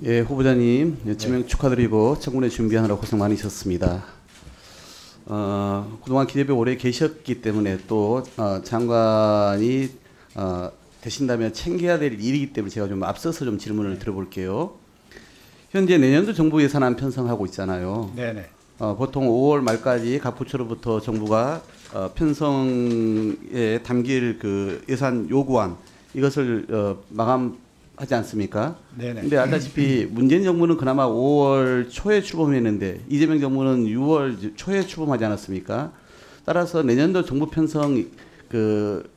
예, 후보자님 지명 축하드리고 청문회 준비하느라 고생 많으셨습니다. 그동안 기재부에 오래 계셨기 때문에 또 장관이 되신다면 챙겨야 될 일이기 때문에 제가 좀 앞서서 좀 질문을 드려볼게요. 현재 내년도 정부 예산안 편성하고 있잖아요. 네네. 보통 5월 말까지 각 부처로부터 정부가 편성에 담길 그 예산 요구안 이것을 마감하지 않습니까? 네네. 근데 알다시피 문재인 정부는 그나마 5월 초에 출범했는데 이재명 정부는 6월 초에 출범하지 않았습니까? 따라서 내년도 정부 편성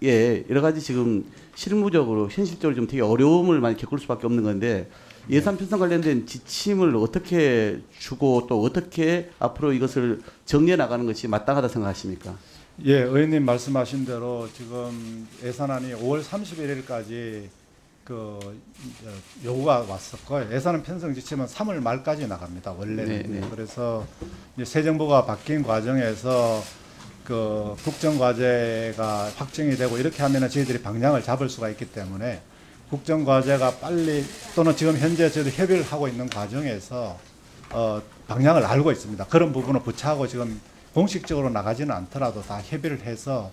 예 여러 가지 지금 실무적으로 현실적으로 좀 되게 어려움을 많이 겪을 수밖에 없는 건데 예산 편성 관련된 지침을 어떻게 주고 또 어떻게 앞으로 이것을 정리해 나가는 것이 마땅하다 생각하십니까? 예, 의원님 말씀하신 대로 지금 예산안이 5월 31일까지 요구가 왔었고 예산안 편성 지침은 3월 말까지 나갑니다. 원래는. 네네. 그래서 이제 새 정부가 바뀐 과정에서 국정과제가 확정이 되고 이렇게 하면은 저희들이 방향을 잡을 수가 있기 때문에 국정과제가 빨리 또는 지금 현재 저희도 협의를 하고 있는 과정에서 방향을 알고 있습니다. 그런 부분을 부차하고 지금 공식적으로 나가지는 않더라도 다 협의를 해서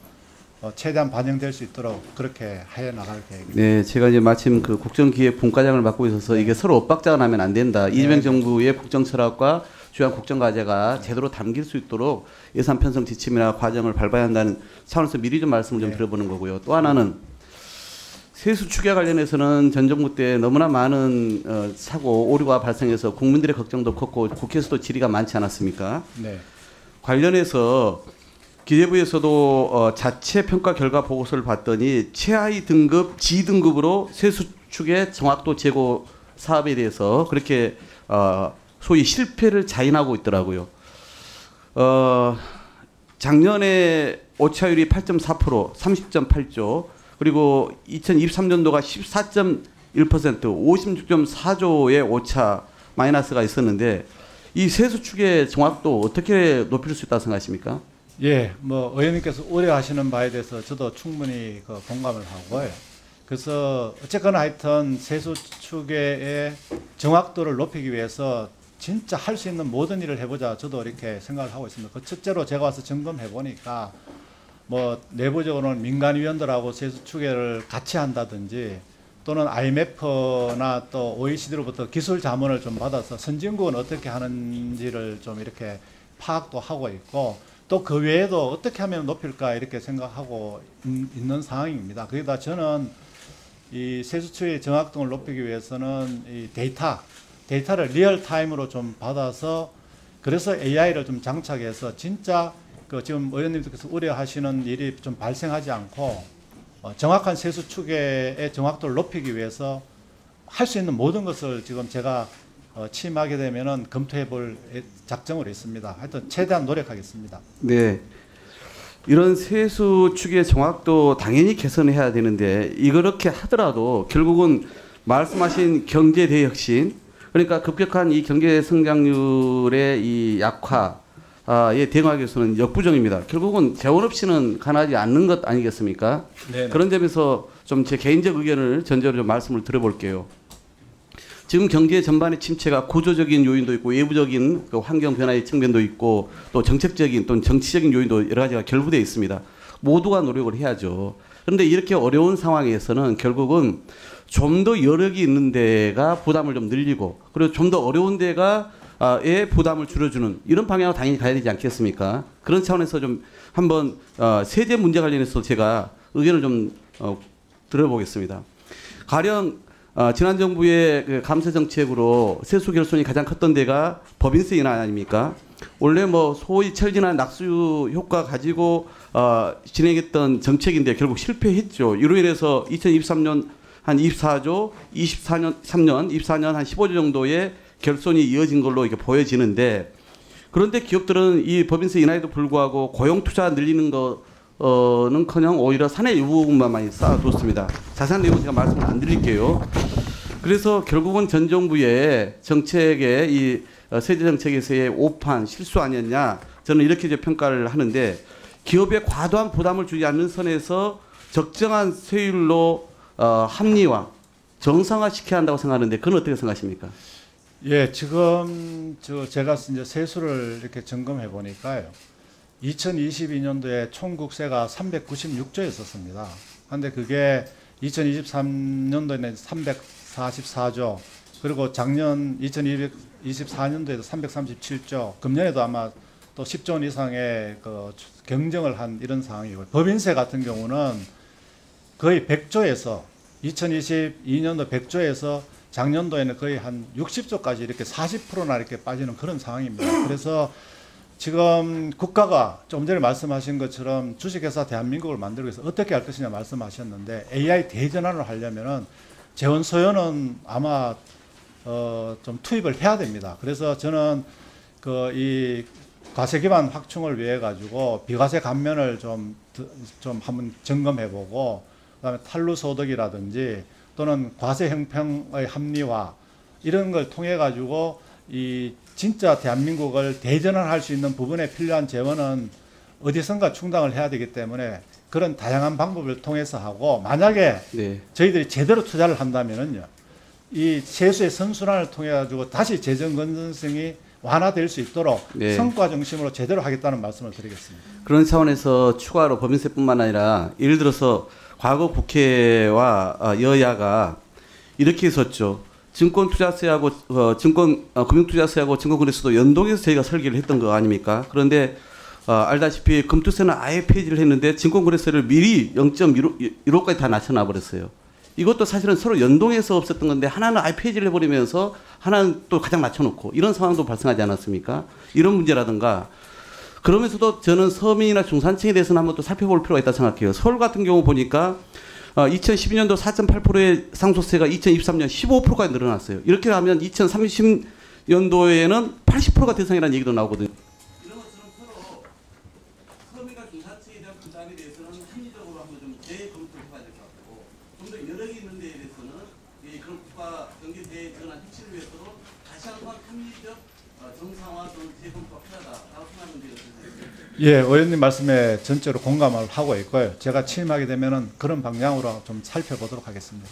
최대한 반영될 수 있도록 그렇게 해 나갈 계획입니다. 네, 제가 이제 마침 그 국정기획 분과장을 맡고 있어서 이게 서로 엇박자가 나면 안 된다. 이재명 정부의 국정 철학과 주요한 국정과제가 제대로 담길 수 있도록 예산 편성 지침이나 과정을 밟아야 한다는 차원에서 미리 좀 말씀을 좀 드려보는 거고요. 또 하나는 세수 추계 관련해서는 전 정부 때 너무나 많은 사고 오류가 발생해서 국민들의 걱정도 컸고 국회에서도 질의가 많지 않았습니까? 네. 관련해서 기재부에서도 자체 평가 결과 보고서를 봤더니 최하위 등급 G등급으로 세수 추계 정확도 제고 사업에 대해서 그렇게 소위 실패를 자인하고 있더라고요. 작년에 오차율이 8.4%, 30.8조, 그리고 2023년도가 14.1%, 56.4조의 오차 마이너스가 있었는데 이 세수 추계 정확도 어떻게 높일 수 있다고 생각하십니까? 예, 뭐 의원님께서 우려하시는 바에 대해서 저도 충분히 공감을 하고요. 그래서 어쨌거나 하여튼 세수 추계의 정확도를 높이기 위해서 진짜 할 수 있는 모든 일을 해보자. 저도 이렇게 생각을 하고 있습니다. 첫째로 제가 와서 점검해 보니까 뭐 내부적으로는 민간위원들하고 세수 추계를 같이 한다든지 또는 IMF나 또 OECD로부터 기술 자문을 좀 받아서 선진국은 어떻게 하는지를 좀 이렇게 파악도 하고 있고 또 그 외에도 어떻게 하면 높일까 이렇게 생각하고 있는 상황입니다. 거기다 저는 이 세수 추계의 정확도를 높이기 위해서는 이 데이터를 리얼타임으로 좀 받아서 그래서 AI를 좀 장착해서 진짜 지금 의원님께서 우려하시는 일이 좀 발생하지 않고 정확한 세수 추계의 정확도를 높이기 위해서 할 수 있는 모든 것을 지금 제가 취임하게 되면은 검토해 볼 작정으로 있습니다. 하여튼 최대한 노력하겠습니다. 네. 이런 세수 추계 정확도 당연히 개선해야 되는데 이렇게 하더라도 결국은 말씀하신 경제 대혁신 그러니까 급격한 이 경제 성장률의 이 약화에 대응하기 위해서는 역부족입니다. 결국은 재원 없이는 가능하지 않는 것 아니겠습니까? 네네. 그런 점에서 좀 제 개인적 의견을 전제로 좀 말씀을 드려볼게요. 지금 경제 전반의 침체가 구조적인 요인도 있고 외부적인 환경 변화의 측면도 있고 또 정책적인 또는 정치적인 요인도 여러 가지가 결부되어 있습니다. 모두가 노력을 해야죠. 그런데 이렇게 어려운 상황에서는 결국은 좀 더 여력이 있는 데가 부담을 좀 늘리고 그리고 좀 더 어려운 데가의 부담을 줄여주는 이런 방향으로 당연히 가야 되지 않겠습니까? 그런 차원에서 좀 한번 세제 문제 관련해서 제가 의견을 좀 들어보겠습니다. 가령 지난 정부의 그 감세 정책으로 세수 결손이 가장 컸던 데가 법인세 인하 아닙니까? 원래 뭐 소위 철진한 낙수 효과 가지고 진행했던 정책인데 결국 실패했죠. 이로 인해서 2023년 한 24조, 24년 한 15조 정도의 결손이 이어진 걸로 이렇게 보여지는데 그런데 기업들은 이 법인세 인하에도 불구하고 고용 투자 늘리는 거는커녕 오히려 사내 유보금만 많이 쌓아뒀습니다. 자세한 내용은 제가 말씀을 안 드릴게요. 그래서 결국은 전 정부의 정책의 이 세제 정책에서의 오판 실수 아니었냐 저는 이렇게 이제 평가를 하는데 기업에 과도한 부담을 주지 않는 선에서 적정한 세율로 합리화 정상화시켜야 한다고 생각하는데 그건 어떻게 생각하십니까? 예, 지금 제가 이제 세수를 이렇게 점검해 보니까요. 2022년도에 총 국세가 396조였었습니다. 그런데 그게 2023년도에는 344조, 그리고 작년 2024년도에도 337조, 금년에도 아마 또 10조 원 이상의 그 경정을 한 이런 상황이고, 법인세 같은 경우는 거의 100조에서 2022년도 100조에서 작년도에는 거의 한 60조까지 이렇게 40%나 이렇게 빠지는 그런 상황입니다. 그래서 지금 국가가 좀 전에 말씀하신 것처럼 주식회사 대한민국을 만들기 위해서 어떻게 할 것이냐 말씀하셨는데, AI 대전환을 하려면은 재원 소요는 아마 좀 투입을 해야 됩니다. 그래서 저는 그 이 과세 기반 확충을 위해 가지고 비과세 감면을 좀 한번 점검해보고, 그다음에 탈루 소득이라든지 또는 과세 형평의 합리화 이런 걸 통해 가지고 이 진짜 대한민국을 대전환할 수 있는 부분에 필요한 재원은 어디선가 충당을 해야 되기 때문에 그런 다양한 방법을 통해서 하고, 만약에 네. 저희들이 제대로 투자를 한다면은요, 이 세수의 선순환을 통해 가지고 다시 재정 건전성이 완화될 수 있도록 네. 성과 중심으로 제대로 하겠다는 말씀을 드리겠습니다. 그런 차원에서 추가로 법인세뿐만 아니라 예를 들어서 과거 국회와 여야가 이렇게 했었죠. 증권투자세하고 금융투자세하고 증권거래소도 연동해서 저희가 설계를 했던 거 아닙니까? 그런데 알다시피 금투세는 아예 폐지를 했는데 증권거래세를 미리 0.15까지 다 낮춰놔 버렸어요. 이것도 사실은 서로 연동해서 없었던 건데 하나는 아예 폐지를 해버리면서 하나는 또 가장 낮춰놓고 이런 상황도 발생하지 않았습니까? 이런 문제라든가, 그러면서도 저는 서민이나 중산층에 대해서는 한번 또 살펴볼 필요가 있다고 생각해요. 서울 같은 경우 보니까 2012년도 4.8%의 상속세가 2023년 15%까지 늘어났어요. 이렇게 하면 2030년도에는 80%가 대상이라는 얘기도 나오거든요. 이런 것처럼 서로 서민과 중산층에 대한 부담에 대해서는 합리적으로 한번 좀 재검토를 해봐야 될 것 같고, 좀 더 여력이 있는 데에 대해서는 그런 국가 경제 대전환 혁신을 위해서도 다시 한번 합리적 정상화 또는 재검토가 필요하다고 생각하는데 예, 의원님 말씀에 전적으로 공감을 하고 있고요. 제가 취임하게 되면은 그런 방향으로 좀 살펴보도록 하겠습니다.